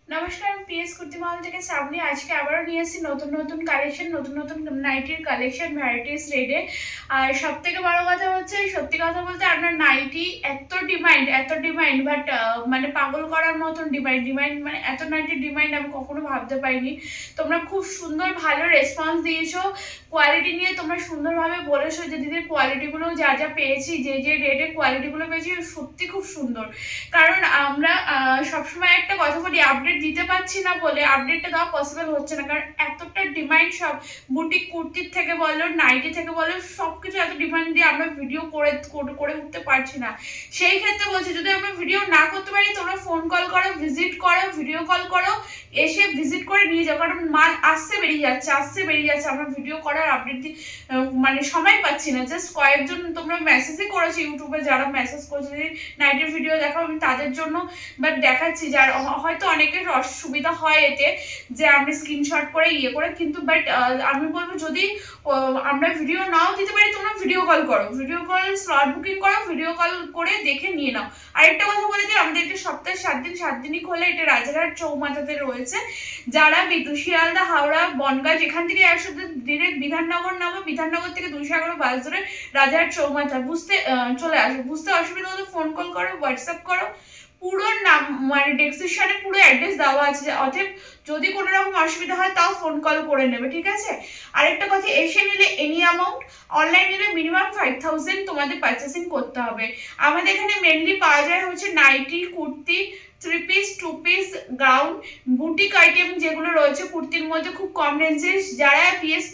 নমস্কার, আমি পিএস কুর্তি মহল থেকে সামনে আজকে আবারও নিয়ে এসেছি নতুন নতুন কালেকশন, নতুন নতুন নাইটির কালেকশন ভ্যারাইটিস রেডে। আর সব থেকে বড় কথা হচ্ছে, সত্যি কথা বলতে আপনার নাইটি এত ডিমান্ড বাট মানে পাগল করার মতন ডিমান্ড মানে এত নাইটির ডিমান্ড আমি কখনো ভাবতে পারিনি। তোমরা খুব সুন্দর ভালো রেসপন্স দিয়েছো, কোয়ালিটি নিয়ে তোমরা সুন্দরভাবে বলেছো যে দিদির কোয়ালিটিগুলো যা যা পেয়েছি, যে যে রেডের কোয়ালিটিগুলো পেয়েছি সত্যি খুব সুন্দর। কারণ আমরা সবসময় একটা কথা বলি, আপডেট দিতে পারছি না বলে আপডেটটা দেওয়া পসিবল হচ্ছে না, কারণ এতটা ডিমান্ড সব বুটিক কুর্তির থেকে বলো, নাইটি থেকে বলো, সব কিছু এত ডিমান্ড দিয়ে আমরা ভিডিও করে উঠতে পারছি না। সেই ক্ষেত্রে বলছি, যদি আমরা ভিডিও না করতে পারি তোমরা ফোন কল করো, ভিজিট করো, ভিডিও কল করো, এসে ভিজিট করে নিয়ে যাও। কারণ মাল আসছে বেরিয়ে যাচ্ছে, আমরা ভিডিও করার আপডেট মানে সময় পাচ্ছি না। জাস্ট কয়েকজন তোমরা মেসেজই করেছো ইউটিউবে, যারা মেসেজ করেছো যদি নাইটের ভিডিও দেখো, আমি তাদের জন্য বাট দেখাচ্ছি। যার হয়তো অনেকের অসুবিধা হয় এতে যে আমরা স্ক্রিনশট করে করে, কিন্তু বাট আমি বলবো যদি আমরা ভিডিও নাও দিতে পারি, তোমরা ভিডিও কল করো, ভিডিও কল স্লট বুকিং করো, ভিডিও কল করে দেখে নিয়ে নাও। আরেকটা কথা বলে দিই, আমাদের এটা সপ্তাহে 7 দিনই খোলে। এটা রাজারহাট চৌমাথাতে রয়েছে। যারা শিয়ালদা, হাওড়া, বনগাঁ যেখান থেকে আসো ডিরেক্ট বিধাননগর নামো, বিধাননগর থেকে 211 বাস ধরে রাজারহাট চৌমাথা চলে আসো। বুঝতে অসুবিধা হলে ফোন কল করো, হোয়াটসঅ্যাপ করো। পুরো নাম মানে ডেসক্রিপশনে পুরো অ্যাড্রেস দেওয়া আছে, অতএব যদি কোনো রকম অসুবিধা হয় তাও ফোন কল করে নেবে, ঠিক আছে? আরেকটা কথা, এসে নিলে এনি অ্যামাউন্ট, অনলাইন নিলে মিনিমাম 5000 তোমাদের পারচেসিং করতে হবে। আমাদের এখানে মেনলি পাওয়া যায় হচ্ছে nightie, kurti, 3 piece, 2 piece, gown, boutique item যেগুলো রয়েছে কুর্তির মধ্যে খুব কম রেঞ্জে। যারা পিএস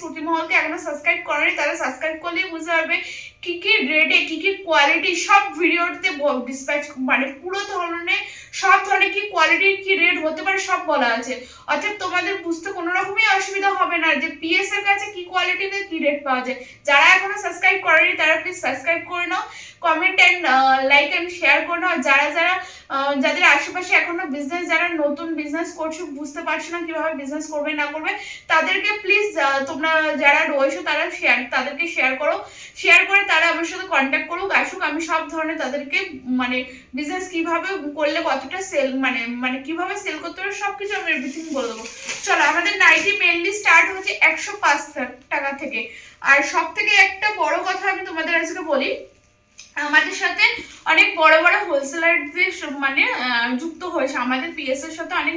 কুর্তি মহলকে এখনো সাবস্ক্রাইব করেনি তারা সাবস্ক্রাইব করলেই বুঝতে পারবে কি কি রেটে, কি কি কোয়ালিটি, সব ভিডিওতে ডিসপ্যাচ মানে পুরো ধরনের সব ধরনের কি কোয়ালিটির কি রেট হতে পারে সব বলা আছে। অর্থাৎ তোমাদের বুঝতে কোনো রকমই অসুবিধা হবে না যে পিএস এর কাছে কি কোয়ালিটিতে কি রেট পাওয়া যায়। যারা এখনো সাবস্ক্রাইব করেনি তারা প্লিজ সাবস্ক্রাইব করে নাও, comment and like and share করে নাও। যাদের আশেপাশে এখনো বিজনেস, যারা নতুন বিজনেস করছো, বুঝতে পারছো না কিভাবে বিজনেস করবে না করবে, তাদেরকে প্লিজ তোমরা যারা রয়েছো তারা তাদেরকে শেয়ার করে তারা আমার সাথে কন্ট্যাক্ট করুক, আসুক। আমি সব ধরনের তাদেরকে মানে বিজনেস কিভাবে করলে কতটা সেল মানে কিভাবে সেল করতে হবে সবকিছু আমি এভরিথিং বলে দেবো। চলো, আমাদের নাইটি মেনলি স্টার্ট হচ্ছে 105 টাকা থেকে। আর সব থেকে একটা বড় কথা আমি তোমাদের আজকে বলি, আমাদের সাথে অনেক বড় বড় হোলসেলারদের মানে যুক্ত হয়েছে। আমাদের পিএস এর সাথে অনেক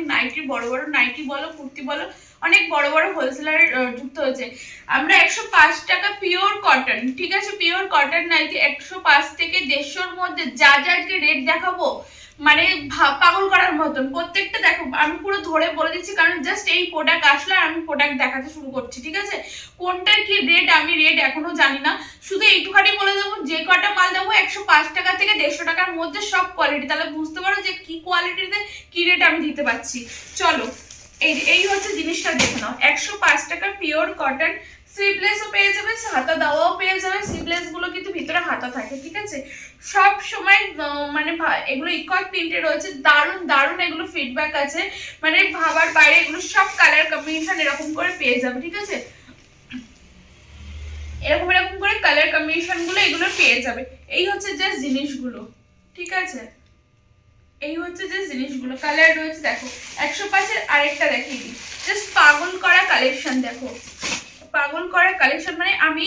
বড় বড় নাইটি বলো, কুর্তি বলো, অনেক বড় বড় হোলসেলার যুক্ত হয়েছে। আমরা 105 টাকা পিওর কটন, ঠিক আছে, পিওর কটন নাইটি 105 থেকে 150-র মধ্যে যা আজকে রেট দেখাবো মানে পাগল করার মতন। প্রত্যেকটা দেখো, আমি পুরো ধরে বলে দিচ্ছি, কারণ জাস্ট এই প্রোডাক্ট আসলে আমি প্রোডাক্ট দেখাতে শুরু করছি, ঠিক আছে? কোনটার কি রেট আমি এখনো জানি না, শুধু এইটুখানি বলে দেবো যে কটা মাল দেবো 105 টাকা থেকে 150 টাকার মধ্যে সব কোয়ালিটি, তাহলে বুঝতে পারো যে কি কোয়ালিটিতে কি রেট আমি দিতে পারছি। চলো, এই হচ্ছে জিনিসটা দেখে নাও। 105 টাকা পিওর কটন, স্লিভলেসও পেয়ে যাবে, হাতা দেওয়াও পেয়ে যাবে। স্লিভলেস গুলো কিন্তু ভিতরে হাতা থাকে, ঠিক আছে? সব সময় মানে এগুলো ইকট প্রিন্টে রয়েছে, দারুণ দারুণ এগুলো ফিডব্যাক আছে, মানে ভাবার বাইরে। এগুলো সব কালার কম্বিনেশন এরকম করে পেয়ে যাবে, ঠিক আছে? এরকম করে কালার কম্বিনেশন গুলো এগুলো পেয়ে যাবে। এই হচ্ছে জাস্ট জিনিসগুলো, ঠিক আছে? এই হচ্ছে যে জিনিসগুলো কালার রয়েছে, দেখো 105-এর আরেকটা দেখিয়ে দিই। জাস্ট পাগল করা কালেকশন, দেখো পাগল করা কালেকশন। মানে আমি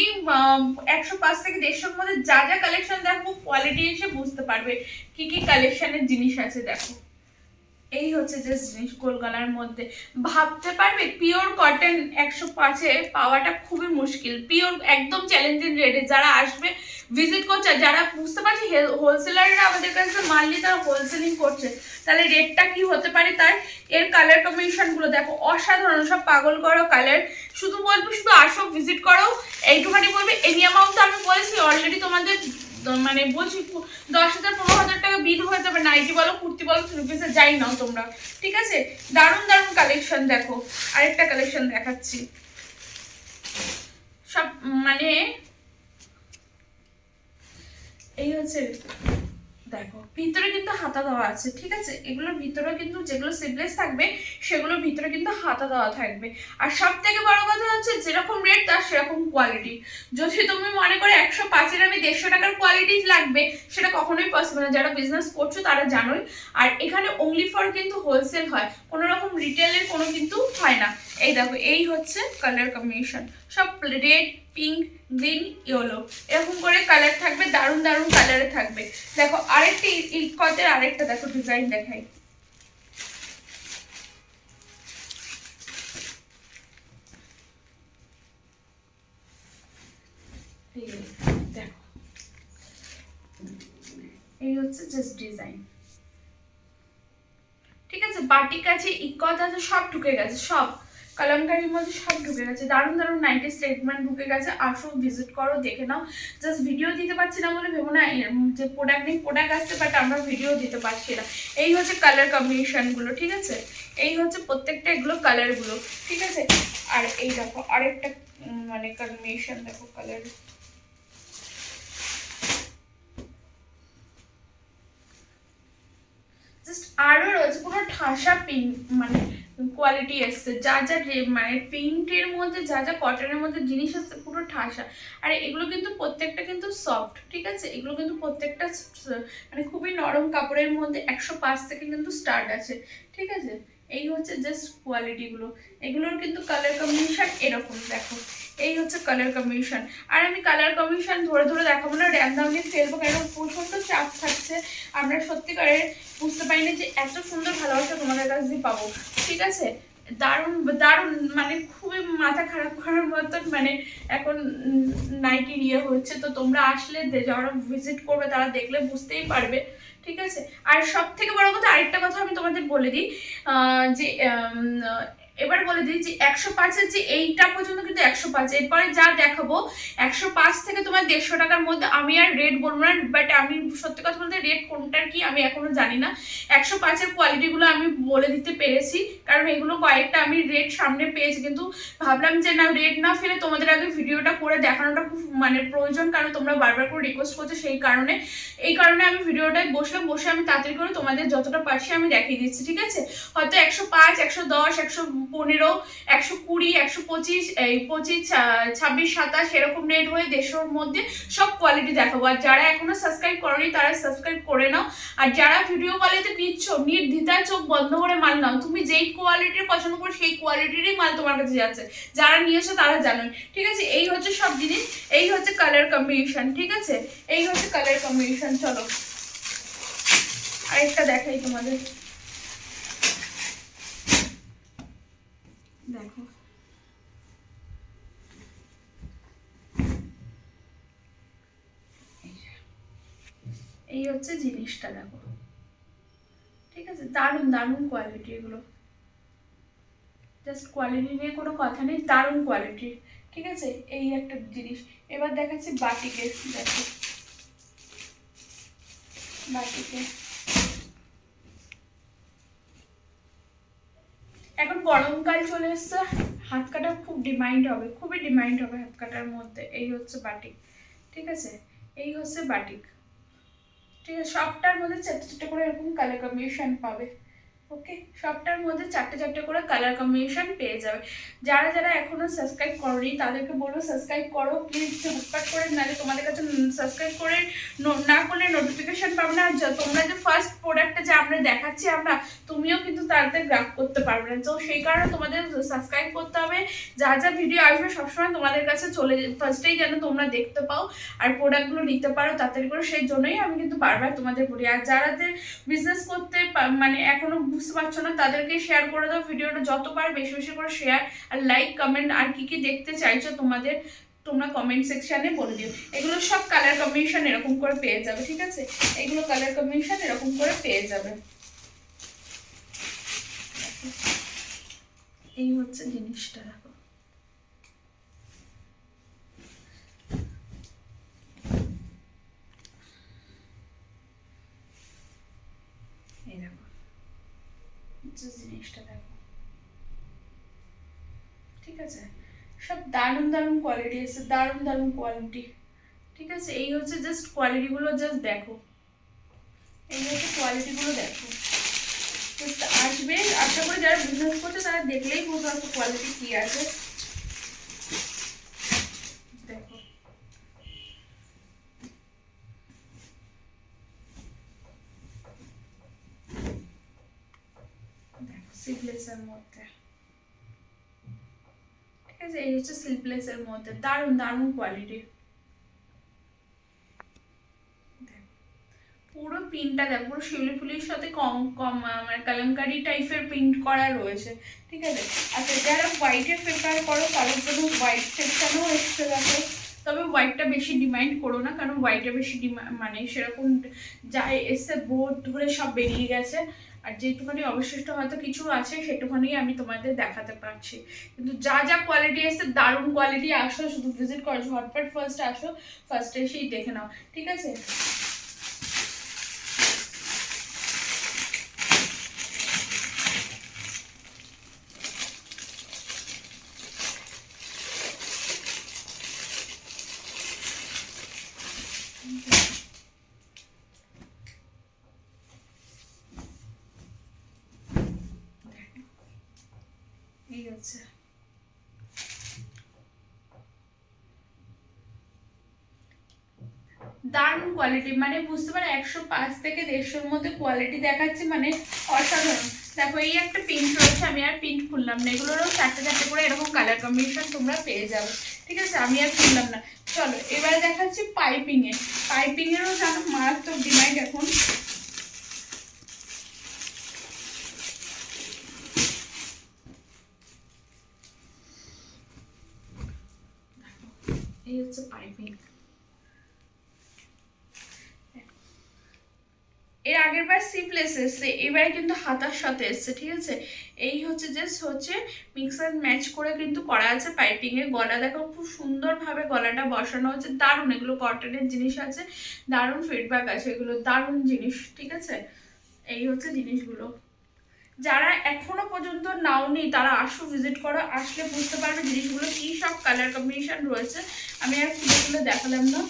105 থেকে 150-র মধ্যে যা যা কালেকশন দেখবো, কোয়ালিটি এসে বুঝতে পারবে কি কি কালেকশনের জিনিস আছে। দেখো, এই হচ্ছে যে জিনিস গোলগলার মধ্যে, ভাবতে পারবে পিওর কটন 105-এ পাওয়াটা খুবই মুশকিল। পিওর একদম চ্যালেঞ্জিং রেটে যারা আসবে ভিজিট করছে, যারা বুঝতে পারছি হোলসেলাররা আমাদের কাছে মাল নিয়ে তারা হোলসেলিং করছে, তাহলে রেটটা কি হতে পারে তার। এর কালার কম্বিনেশন গুলো দেখো অসাধারণ, সব পাগল করো কালার। শুধু বলবো শুধু আসো, ভিজিট করো, এইটুখানি বলবে। এনি অ্যামাউন্ট তো আমি বলেছি অলরেডি তোমাদের, মানে বলছি 10,000-15,000 টাকা বিল হয়ে যাবে, নাইটি বলো, কুর্তি বলো, 3 পিসে যাই নাও তোমরা, ঠিক আছে? দারুণ দারুণ কালেকশন। দেখো আরেকটা কালেকশন দেখাচ্ছি, সব মানে এই হচ্ছে দেখো ভিতরে কিন্তু হাতা দেওয়া আছে, ঠিক আছে? এগুলোর ভিতরে কিন্তু যেগুলো স্লিভলেস থাকবে সেগুলোর ভিতরে কিন্তু হাতা দেওয়া থাকবে। আর সব থেকে বড় কথা হচ্ছে যেরকম রেট তার সেরকম কোয়ালিটি। যদি তুমি মনে করো 105-এর আমি 150 টাকার কোয়ালিটি লাগবে, সেটা কখনোই পসিবল না। যারা বিজনেস করছো তারা জানোই। আর এখানে অনলি ফর কিন্তু হোলসেল হয়, কোনো রকম রিটেলের কোনো কিন্তু হয় না। এই দেখো এই হচ্ছে কালার কম্বিনেশন, সব রেড, পিঙ্ক, গ্রিন, ইয়েলো এরকম করে কালার থাকবে, দারুণ দারুণ কালারে থাকবে। দেখো আরেকটা ইকতের আরেকটা দেখো ডিজাইন দেখাই। দেখো এই হচ্ছে জাস্ট ডিজাইন, ঠিক আছে? বাটিক আছে, ইকত আছে, সব ঢুকে গেছে, সব কলমকারির মধ্যে সব ঢুকে গেছে। দারুণ দারুণ নাইটি স্টেটমেন্ট ঢুকে গেছে। আসো ভিজিট করো, দেখে নাও। জাস্ট ভিডিও দিতে পারছি না বলে ভেবো না যে প্রোডাক্ট নেই, প্রোডাক্ট আসছে বাট আমরা ভিডিও দিতে পারছি না। এই হচ্ছে কালার কম্বিনেশনগুলো, ঠিক আছে? এই হচ্ছে প্রত্যেকটা এগুলো কালারগুলো, ঠিক আছে? আর এই দেখো আরেকটা মানে কম্বিনেশন দেখো কালার, জাস্ট আরও রয়েছে পুরো ঠাসা পিঙ্ক মানে কোয়ালিটি এসছে। যা যা মানে প্রিন্টের মধ্যে যা যা কটনের মধ্যে জিনিস আসছে পুরো ঠাসা। আর এগুলো কিন্তু প্রত্যেকটা কিন্তু সফট, ঠিক আছে? এগুলো কিন্তু প্রত্যেকটা মানে খুবই নরম কাপড়ের মধ্যে 105 থেকে কিন্তু স্টার্ট আছে, ঠিক আছে? এই হচ্ছে জাস্ট কোয়ালিটিগুলো। এগুলোর কিন্তু কালার কম্বিনেশন এরকম দেখো, এই হচ্ছে কালার কম্বিনেশন। আর আমি কালার কম্বিনেশন ধরে ধরে দেখাবো না, র্যান্ডমলি ফেলবো, কারণ প্রচণ্ড চাপ থাকছে। আমরা সত্যিকারের বুঝতে পারি না যে এত সুন্দর ভালোবাসা তোমাদের কাছ দিয়ে পাবো, ঠিক আছে? দারুণ দারুণ মানে খুবই মাথা খারাপ করার মতন মানে এখন নাইটির ইয়ে হচ্ছে। তো তোমরা আসলে যারা ভিজিট করবে তারা দেখলে বুঝতেই পারবে, ঠিক আছে? আর সব থেকে বড় কথা আরেকটা কথা আমি তোমাদের বলে দিই, যে এবার বলে দিই যে 105-এর যে এইটা পর্যন্ত কিন্তু 105, এরপরে যা দেখাবো 105 থেকে তোমার 150 টাকার মধ্যে। আমি আর রেট বলবো না, বাট আমি সত্যি কথা বলতে রেট কোনটার কি আমি এখনো জানি না। 105-এর কোয়ালিটিগুলো আমি বলে দিতে পেরেছি, কারণ এগুলো কয়েকটা আমি রেট সামনে পেয়েছি, কিন্তু ভাবলাম যে না রেট না ফেলে তোমাদের আগে ভিডিওটা করে দেখানোটা খুব মানে প্রয়োজন, কারণ তোমরা বারবার করে রিকোয়েস্ট করছো। এই কারণে আমি ভিডিওটায় বসে আমি তাড়াতাড়ি করে তোমাদের যতটা পারছি আমি দেখিয়ে দিচ্ছি, ঠিক আছে? হয়তো 105, 110, 115, 120, 125, এই 25, 26, 27 এরকম রেট হয়ে 150-এর মধ্যে সব কোয়ালিটি দেখাবো। আর যারা এখনো সাবস্ক্রাইব করোনি তারা সাবস্ক্রাইব করে নাও। আর যারা ভিডিও কলেতে নিচ্ছ নির্দ্বিধায় চোখ বন্ধ করে মাল নাও। তুমি যেই কোয়ালিটির পছন্দ করো সেই কোয়ালিটিরই মাল তোমার কাছে যাচ্ছে, যারা নিয়েছো তারা জানোই, ঠিক আছে? এই হচ্ছে সব জিনিস, এই হচ্ছে কালার কম্বিনেশন, ঠিক আছে? এই হচ্ছে কালার কম্বিনেশন। চলো আরেকটা দেখাই তোমাদের, দেখো এই হচ্ছে জিনিসটা, দেখো, ঠিক আছে? দারুণ দারুণ কোয়ালিটি এগুলো, জাস্ট কোয়ালিটি নিয়ে কোনো কথা নেই, দারুণ কোয়ালিটি, ঠিক আছে? এই একটা জিনিস। এবার দেখাচ্ছি বাটিকে, দেখো বাটিকে এখন গরমকাল চলে এসছে, হাত কাটা খুব ডিমান্ড হবে, খুবই ডিমান্ড হবে হাত কাটার মধ্যে। এই হচ্ছে বাটিক, ঠিক আছে? এই হচ্ছে বাটিক, ঠিক আছে? সবটার মধ্যে চারটে চারটে করে এরকম কালার কম্বিনেশন পাবে, ওকে? সবটার মধ্যে চারটে চারটে করে কালার কম্বিনেশন পেয়ে যাবে। যারা যারা এখনো সাবস্ক্রাইব করোনি তাদেরকে বলবো সাবস্ক্রাইব করো প্লিজ, হুটপাট করে, নাহলে তোমাদের কাছে সাবস্ক্রাইব করে না করলে নোটিফিকেশন পাবে না। তোমরা যে ফার্স্ট প্রোডাক্টটা যে আমরা দেখাচ্ছি আমরা, তুমিও কিন্তু তাড়াতাড়ি গ্রাফ করতে পারবে না। তো সেই কারণে তোমাদের সাবস্ক্রাইব করতে হবে। যা যা ভিডিও আসবে সবসময় তোমাদের কাছে চলে ফার্স্টেই যেন তোমরা দেখতে পাও আর প্রোডাক্টগুলো নিতে পারো তাড়াতাড়ি করে। সেই জন্যই আমি কিন্তু বারবার তোমাদের বলি। আর যারাদের বিজনেস করতে মানে এখনো বুঝতে পারছো না তাদেরকে শেয়ার করে দাও ভিডিওটা, যত পারো বেশি বেশি করে শেয়ার আর লাইক কমেন্ট, আর কি কি দেখতে চাইছো তোমরা কমেন্ট সেকশনে বলে দিও। এগুলো সব কালার কম্বিনেশন এরকম করে পেয়ে যাবে, ঠিক আছে? এগুলো কালার কম্বিনেশন এরকম করে পেয়ে যাবে। এই হচ্ছে জিনিসটা, দেখো এই দেখো জিনিসটা, দেখো, ঠিক আছে? সব দারুণ দারুণ কোয়ালিটি আছে, দারুণ দারুণ কোয়ালিটি, ঠিক আছে? এই হচ্ছে জাস্ট কোয়ালিটিগুলো, জাস্ট দেখো, এই হচ্ছে কোয়ালিটিগুলো দেখো, আসবে। আশা করি যারা বিজনেস করছে তারা দেখলেই বুঝতে পারবে কোয়ালিটি কি আছে। দেখো স্লিভলেসের মধ্যে, ঠিক আছে। এই হচ্ছে স্লিভলেসের মধ্যে, দারুণ দারুণ কোয়ালিটি। পুরো প্রিন্টটা দেখো, পুরো শিউলি ফুলির সাথে কম কম মানে কালামকারি টাইপের প্রিন্ট করা রয়েছে, ঠিক আছে। আচ্ছা, যারা হোয়াইটের প্রেফার করো তাদের জন্য হোয়াইট সেকশনও এসছে দেখো। তবে হোয়াইটটা বেশি ডিমান্ড করো না, কারণ হোয়াইটে বেশি মানে সেরকম যাই এসে বোর্ড ধরে সব বেরিয়ে গেছে। আর যেটুখানি অবশিষ্ট হয়তো কিছু আছে সেটুখানি আমি তোমাদের দেখাতে পারছি, কিন্তু যা যা কোয়ালিটি এসছে দারুণ কোয়ালিটি। আসো, শুধু ভিজিট করো, ঝটপট ফার্স্ট আসো, ফার্স্ট এসেই দেখে নাও, ঠিক আছে। এই হচ্ছে দারুণ কোয়ালিটি, মানে বুঝতে পারো 105 থেকে 150-র মধ্যে কোয়ালিটি দেখাচ্ছে, মানে অসাধারণ। দেখো এই একটা প্রিন্ট রয়েছে, আমি আর প্রিন্ট খুললাম না, এগুলোরও 4টে করে এরকম কালার কম্বিনেশন তোমরা পেয়ে যাবে, ঠিক আছে। আমি আর খুললাম না। চলো এবারে দেখাচ্ছি পাইপিংয়ে। পাইপিংয়েরও জানো মারাত্মক ডিমান্ড এখন। এই হচ্ছে পাইপিং। এর আগের বার স্লিভলেস এসছে, এবারে কিন্তু হাতার সাথে এসছে, ঠিক আছে। এই হচ্ছে জাস্ট হচ্ছে মিক্স অ্যান্ড ম্যাচ করে কিন্তু করা আছে পাইপিং এর। গলা দেখো খুব সুন্দরভাবে গলাটা বসানো হচ্ছে, দারুণ। এগুলো কটনের জিনিস আছে, দারুণ ফিডব্যাক আছে, এগুলো দারুণ জিনিস, ঠিক আছে। এই হচ্ছে জিনিসগুলো। যারা এখনো পর্যন্ত নাওনি তারা আসো, ভিজিট করো, আসলে বুঝতে পারবে জিনিসগুলো কি সব কালার কম্বিনেশন রয়েছে। আমি আর খুলে দেখালাম না,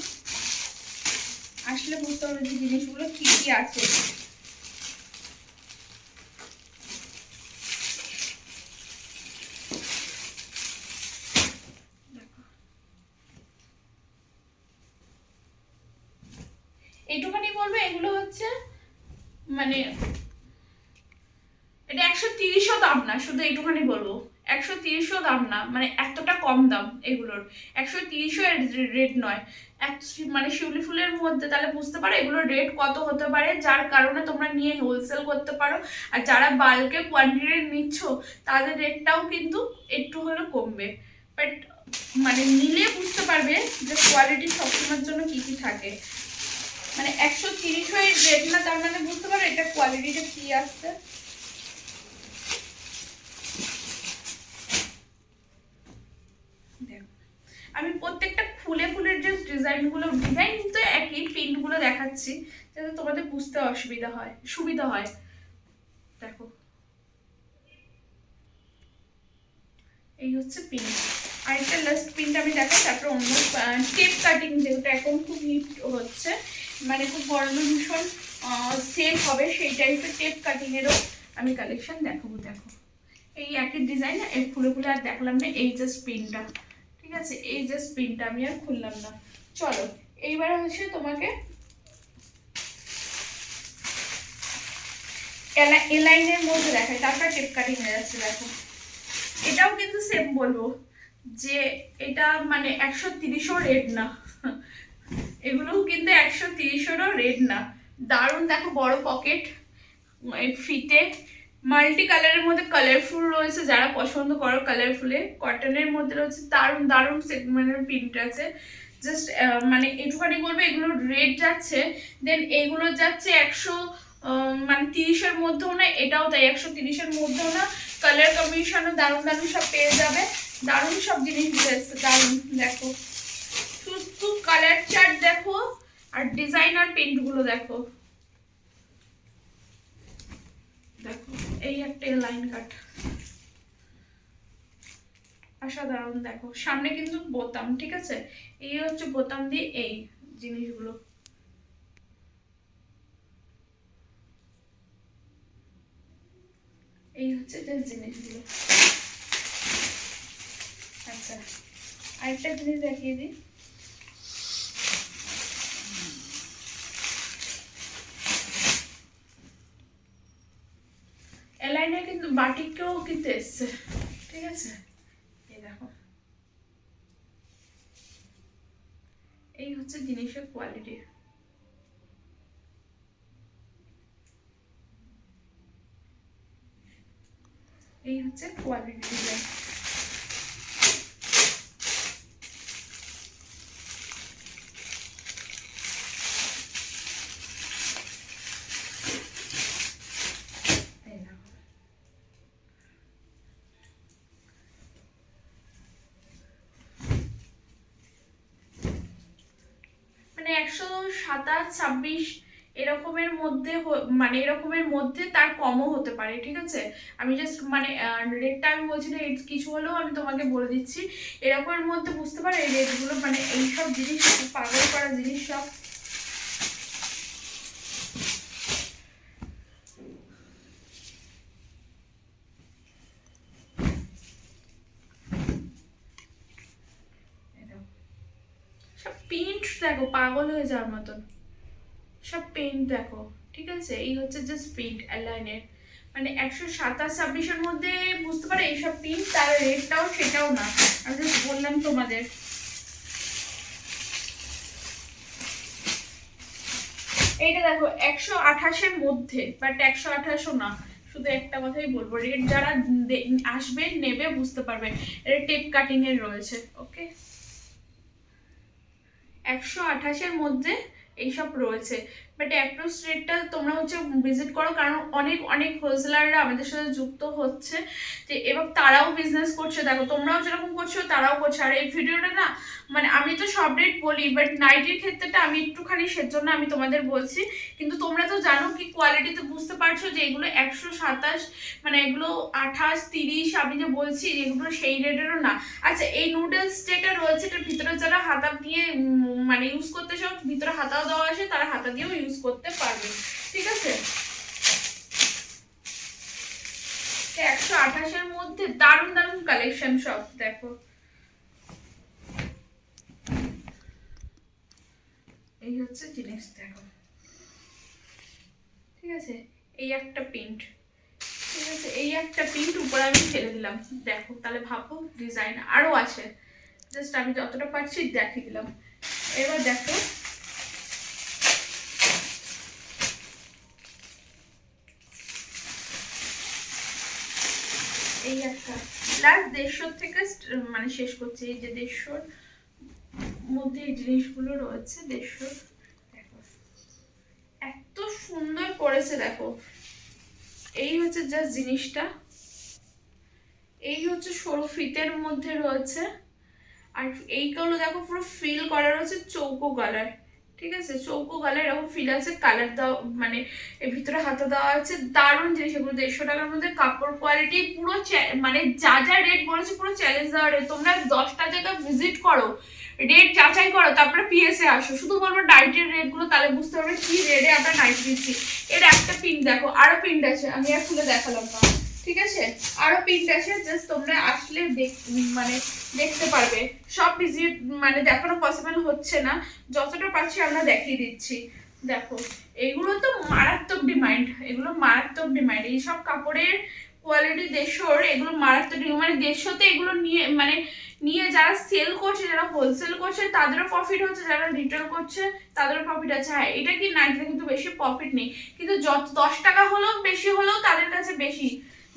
আসলে বুঝতে পারবে যে জিনিসগুলো কি কি আছে। এইটুখানি বলবো, এগুলো হচ্ছে মানে এটা 130ও দাম না, শুধু এইটুখানি বলবো 130ও দাম না, মানে এতটা কম দাম এগুলোর। 130ও রেট নয়, মানে শিউলি ফুলের মধ্যে, তাহলে বুঝতে পারো এগুলোর রেট কত হতে পারে, যার কারণে তোমরা নিয়ে হোলসেল করতে পারো। আর যারা বাল্কে কোয়ান্টিটি নিচ্ছ তাদের রেটটাও কিন্তু একটু হলেও কমবে, বাট মানে নিলে বুঝতে পারবে যে কোয়ালিটি সবসময়ের জন্য কি কি থাকে। মানে 130ও রেট না, তার মানে বুঝতে পারো এটা কোয়ালিটিটা কি আসছে। আমি প্রত্যেকটা ফুলের যে ডিজাইন তো একই, প্রিন্টগুলো দেখাচ্ছি যাতে তোমাদের বুঝতে সুবিধা হয়। দেখো এই হচ্ছে প্রিন্ট। আরেকটা লাস্ট প্রিন্ট আমি দেখাই, তারপর অন্য টেপ কাটিং যেটা এখন খুব হিট হচ্ছে, মানে খুব গরম ভীষণ সেল হবে সেই টাইপের টেপ কাটিং এরও আমি কালেকশন দেখাবো। দেখো এই একই ডিজাইন, এই ফুলে আর দেখলাম না, এই জাস্ট প্রিন্টটা, ঠিক আছে। এই যে স্পিনটা আমি আর খুললাম না। চলো এইবার হচ্ছে তোমাকে এলাইনের মধ্যে দেখাই, তারপর টেপ কাটিং হয়ে যাচ্ছে। দেখো এটাও কিন্তু সেম বলবো যে এটা মানে 130ও রেট না, এগুলোও কিন্তু 130এরও রেট না। দারুণ, দেখো বড় পকেট, ফিতে মাল্টি কালারের মধ্যে কালারফুল রয়েছে, যারা পছন্দ করো কালারফুলে। কটনের মধ্যে রয়েছে দারুণ দারুণ সেগমেন্টের প্রিন্ট আছে। জাস্ট মানে একটুখানি বলবো এগুলোর রেট যাচ্ছে, দেন এগুলো যাচ্ছে 130-এর মধ্যেও না, এটাও তাই 130-এর মধ্যেও না। কালার কম্বিনেশনও দারুণ দারুণ সব পেয়ে যাবে, দারুণ সব জিনিসগুলো এসছে, দারুণ। দেখো শুধু কালার চার্ট দেখো আর ডিজাইন আর প্রিন্টগুলো দেখো। দেখো এই একটা লাইন কাট, অসাধারণ। দেখো সামনে কিন্তু বোতাম, ঠিক আছে। এই হচ্ছে বোতাম দিয়ে এই জিনিসগুলো, এই হচ্ছে জাস্ট জিনিসগুলো। আচ্ছা, আরেকটা জিনিস দেখিয়ে দিই। এলাইনার কিন্তু বাটিককেও কিন্তু এসছে, ঠিক আছে? এই দেখো, এই হচ্ছে জিনিসের কোয়ালিটি। এই হচ্ছে কোয়ালিটি ডিজাইন। মানে 127-26 এরকমের মধ্যে, মানে এরকমের মধ্যে তার কমও হতে পারে, ঠিক আছে? আমি জাস্ট মানে রেটটা আমি বলছি না, কিছু হলেও আমি তোমাকে বলে দিচ্ছি। এরকমের মধ্যে বুঝতে পারো এই রেটগুলো, মানে এইসব জিনিস পাগল করা জিনিস সব। সব পেন্ট দেখো, পাগল হয়ে যাওয়ার মতন সব পেন্ট দেখো, ঠিক আছে? এই হচ্ছে জাস্ট পেন্ট এলাইনের, মানে 127-26-এর মধ্যে বুঝতে পারো এইসব পেন্ট। তার রেটটাও সেটাও না, আমি জাস্ট বললাম তোমাদের। এইটা দেখো 128-এর মধ্যে, বাট 128ও না। শুধু একটা কথাই বলবো, রেট যারা আসবে নেবে বুঝতে পারবে, এটা টেপ কাটিং এর রয়েছে। ওকে, 128-এর মধ্যে এইসব রয়েছে, বাট অ্যাপ্রোচ রেটটা তোমরা হচ্ছে ভিজিট করো, কারণ অনেক অনেক হোলসেলাররা আমাদের সাথে যুক্ত হচ্ছে, যে এবং তারাও বিজনেস করছে। দেখো তোমরাও যেরকম করছো তারাও করছে। আর এই ভিডিওটা না, মানে আমি তো সব রেট বলি, বাট নাইটির ক্ষেত্রেটা আমি একটুখানি সেজন্য আমি তোমাদের বলছি। কিন্তু তোমরা তো জানো কি কোয়ালিটিতে বুঝতে পারছো যে এগুলো 127, মানে এগুলো 28-30 আমি যে বলছি, এগুলো সেই রেটেরও না। আচ্ছা, এই নুডলস যেটা রয়েছে এটার ভিতরে যারা হাতা দিয়ে মানে ইউজ করতে চাও, ভিতরে হাতাও দেওয়া আছে, তারা হাতা দিয়েও ইউজ করতে পারবে, ঠিক আছে? 128-এর মধ্যে দারুণ দারুণ কালেকশন সব দেখো। এই হচ্ছে জিনিস দেখো, ঠিক আছে? এই একটা প্রিন্ট, ঠিক আছে? এই একটা প্রিন্ট উপরে আমি ছেড়ে দিলাম, দেখো তাহলে ভাবো ডিজাইন আরো আছে। জাস্ট আমি যতটা পারছি দেখিয়ে দিলাম। এবার দেখো, এই একটা লাস্ট 150 থেকে মানে শেষ করছি। এই যে 150-র মধ্যে এই জিনিসগুলো রয়েছে, 150 দেখো এত সুন্দর করেছে দেখো। এই হচ্ছে জাস্ট জিনিসটা, এই হচ্ছে সরু ফিতের মধ্যে রয়েছে। আর এইগুলো দেখো পুরো ফিল করা রয়েছে চৌকো কালার, ঠিক আছে? চৌকো কালার এরকম ফিল আছে, কালার দাও মানে এর ভিতরে হাতা দেওয়া আছে। দারুণ জিনিস এগুলো। 150 টাকার মধ্যে কাপড় কোয়ালিটি পুরো, মানে যা যা রেট বলেছে পুরো চ্যালেঞ্জ দেওয়া রেট। তোমরা 10টা জায়গা ভিজিট করো, রেট যাচাই করো, তারপরে পিএসএ আসো। শুধু বলবো নাইটের রেটগুলো, তাহলে বুঝতে পারবে কি রেটে আমরা নাইট দিচ্ছি। এর একটা প্রিন্ট দেখো, আরো প্রিন্ট আছে, আমি আর খুলে দেখালাম না, ঠিক আছে? আরো প্রিন্ট আছে, জাস্ট তোমরা আসলে মানে দেখতে পারবে। সব ভিজিট মানে দেখানো পসিবল হচ্ছে না, যতটা পারছি আমরা দেখিয়ে দিচ্ছি। দেখো এগুলো তো মারাত্মক ডিমান্ড, এগুলো মারাত্মক ডিমান্ড। এইসব কাপড়ের কোয়ালিটি 150-র, এগুলো মারাত্মক ডিমান্ড। মানে 150-তে এগুলো নিয়ে মানে নিয়ে যারা সেল করছে, যারা হোলসেল করছে তাদেরও প্রফিট হচ্ছে, যারা রিটেল করছে তাদেরও প্রফিট আছে। হ্যাঁ, এটা কি নাইটে কিন্তু বেশি প্রফিট নেই, কিন্তু যত 10 টাকা হলেও বেশি হলেও তাদের কাছে বেশি,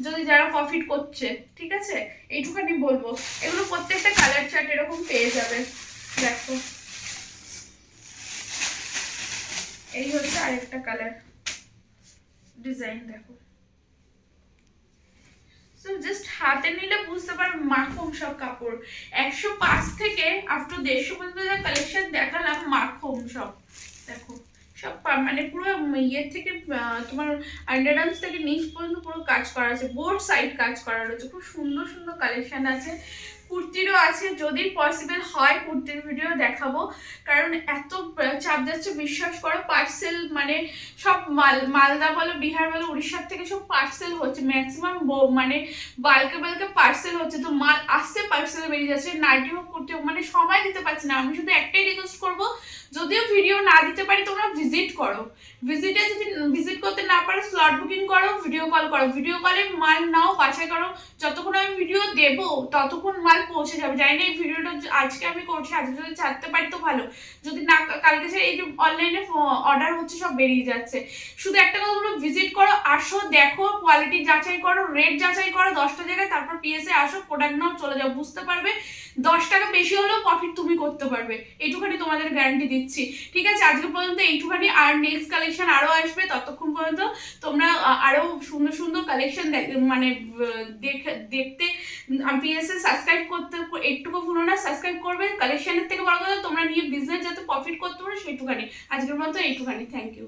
যদি যারা প্রফিট করছে, ঠিক আছে? এইটুখানি বলবো। এগুলো প্রত্যেকটা কালার চার্ট এরকম পেয়ে যাবে, দেখো। এই হচ্ছে আরেকটা কালার ডিজাইন দেখো। জাস্ট হাতে নিলে বুঝতে পারো মাখন সব কাপড়। 105 থেকে আপ টু 150 পর্যন্ত যা কালেকশন দেখালাম, মাখন সব দেখো। সব মানে পুরো ইয়ের থেকে তোমার আন্ডারআর্মস থেকে নিচ পর্যন্ত পুরো কাজ করা আছে, বোর্ড সাইড কাজ করা রয়েছে। খুব সুন্দর সুন্দর কালেকশন আছে, কুর্তিরও আছে, যদি পসিবল হয় কুর্তির ভিডিও দেখাবো, কারণ এত চাপ যাচ্ছে বিশ্বাস করো। পার্সেল মানে সব মালদা বলো, বিহার বলো, উড়িষ্যার থেকে সব পার্সেল হচ্ছে, ম্যাক্সিমাম মানে বালকে পার্সেল হচ্ছে, তো মাল আসছে পার্সেল বেরিয়ে যাচ্ছে, নাইটি হোক কুর্তি হোক, মানে সময় দিতে পারছি না। আমি শুধু একটাই রিকোয়েস্ট করবো, যদিও ভিডিও না দিতে পারি তোমরা ভিজিট করো, ভিজিটে যদি ভিজিট করতে না পারো স্লট বুকিং করো, ভিডিও কল করো, ভিডিও কলে মাল নাও, বাছাই করো, যতক্ষণ আমি ভিডিও দেবো ততক্ষণ মাল পৌঁছে যাবে। জানি না এই ভিডিওটা আজকে আমি করছি, আজকে যদি ছাড়তে পারি তো ভালো, যদি না কালকে সে এই যে অনলাইনে অর্ডার হচ্ছে সব বেরিয়ে যাচ্ছে। শুধু একটা কথা বলো, ভিজিট করো, আসো, দেখো, কোয়ালিটি যাচাই করো, রেট যাচাই করো 10টা জায়গায়, তারপর পিএসএ আসো, প্রোডাক্ট নাও, চলে যাও, বুঝতে পারবে 10 টাকা বেশি হলেও প্রফিট তুমি করতে পারবে, এইটুখানি তোমাদের গ্যারান্টি দিচ্ছি। ঠিক আছে, আজকে পর্যন্ত এইটুখানি, আর নেক্সট কালেকশন আরো আসবে, ততক্ষণ পর্যন্ত তোমরা আরো সুন্দর সুন্দর কালেকশন মানে দেখতে পিএসএ সাবস্ক্রাইব করতে একটুকু ভুলো না, সাবস্ক্রাইব করবে। কালেকশনের থেকে বড় কথা তোমরা নিয়ে বিজনেস যাতে প্রফিট করতে পারো সেইটুখানি। আজকের মতো এইটুখানি, থ্যাংক ইউ।